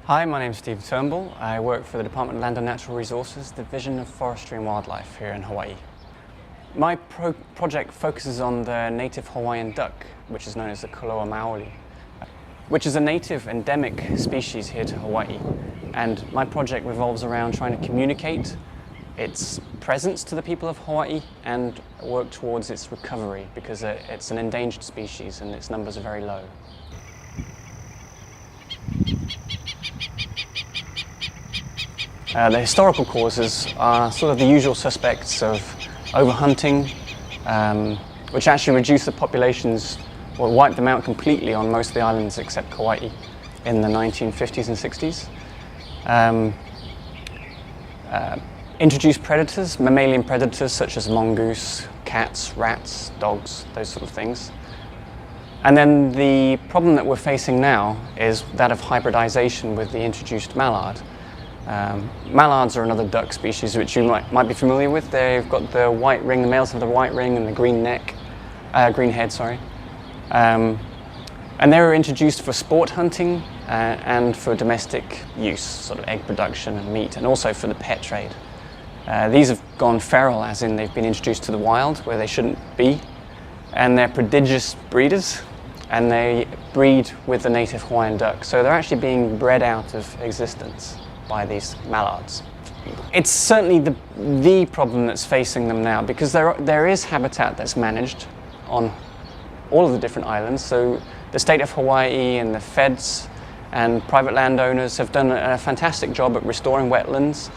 Hi, my name is Stephen Turnbull. I work for the Department of Land and Natural Resources, Division of Forestry and Wildlife here in Hawaii. My project focuses on the native Hawaiian duck, which is known as the Koloa Maoli, which is a native endemic species here to Hawaii. And my project revolves around trying to communicate its presence to the people of Hawaii and work towards its recovery, because it's an endangered species and its numbers are very low. The historical causes are sort of the usual suspects of overhunting, which actually reduced the populations, or wiped them out completely on most of the islands except Kauai in the 1950s and 60s. Introduced predators, mammalian predators such as mongoose, cats, rats, dogs, those sort of things. And then the problem that we're facing now is that of hybridization with the introduced mallard. Mallards are another duck species which you might be familiar with. They've got the white ring, the males have the white ring and the green head, sorry. And they were introduced for sport hunting and for domestic use, sort of egg production and meat, and also for the pet trade. These have gone feral, as in they've been introduced to the wild where they shouldn't be, and they're prodigious breeders, and they breed with the native Hawaiian duck. So they're actually being bred out of existence by these mallards. It's certainly the problem that's facing them now, because there is habitat that's managed on all of the different islands. So the state of Hawaii and the feds and private landowners have done a fantastic job at restoring wetlands,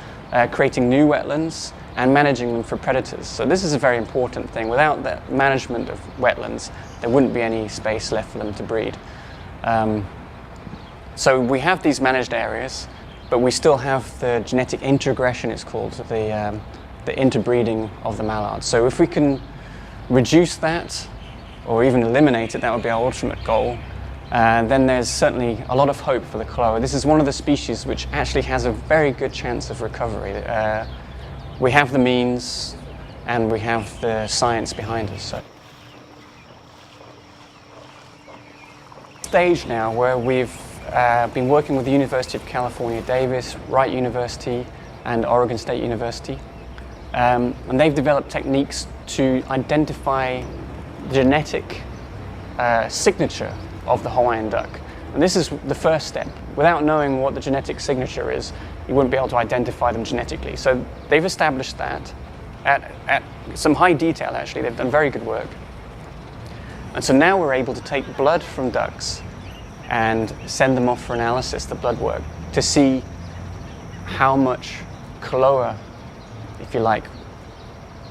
creating new wetlands and managing them for predators. So this is a very important thing. Without the management of wetlands, there wouldn't be any space left for them to breed. So we have these managed areas, but we still have the genetic introgression, it's called, the interbreeding of the mallards. So if we can reduce that, or even eliminate it, that would be our ultimate goal. Then there's certainly a lot of hope for the Koloa. This is one of the species which actually has a very good chance of recovery. We have the means, and we have the science behind us. So. Stage now where we've been working with the University of California, Davis, Wright University, and Oregon State University. And they've developed techniques to identify the genetic signature of the Hawaiian duck. And this is the first step. Without knowing what the genetic signature is, you wouldn't be able to identify them genetically. So they've established that at some high detail, actually. They've done very good work. And so now we're able to take blood from ducks and send them off for analysis, the blood work, to see how much Koloa, if you like,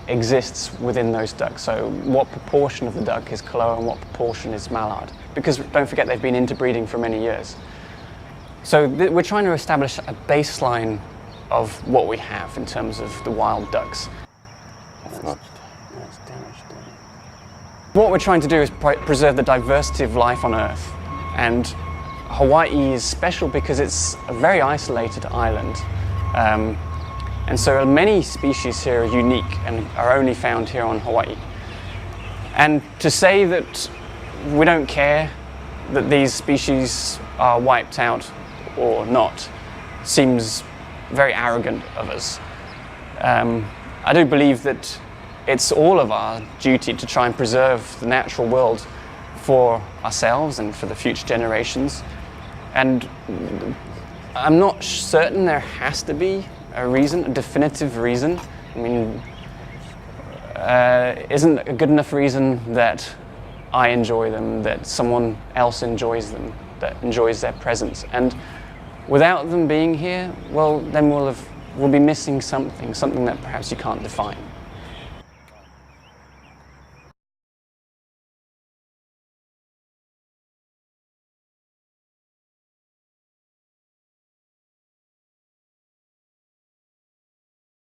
exists within those ducks. So what proportion of the duck is Koloa and what proportion is mallard? Because don't forget, they've been interbreeding for many years. So we're trying to establish a baseline of what we have in terms of the wild ducks. That's damaged. What we're trying to do is preserve the diversity of life on Earth. And Hawaii is special because it's a very isolated island. And so many species here are unique and are only found here on Hawaii. And to say that we don't care that these species are wiped out or not seems very arrogant of us. I do believe that it's all of our duty to try and preserve the natural world for ourselves and for the future generations. And I'm not certain there has to be a reason, a definitive reason. I mean, isn't a good enough reason that I enjoy them, that someone else enjoys them, that enjoys their presence. And without them being here, well, then we'll be missing something that perhaps you can't define.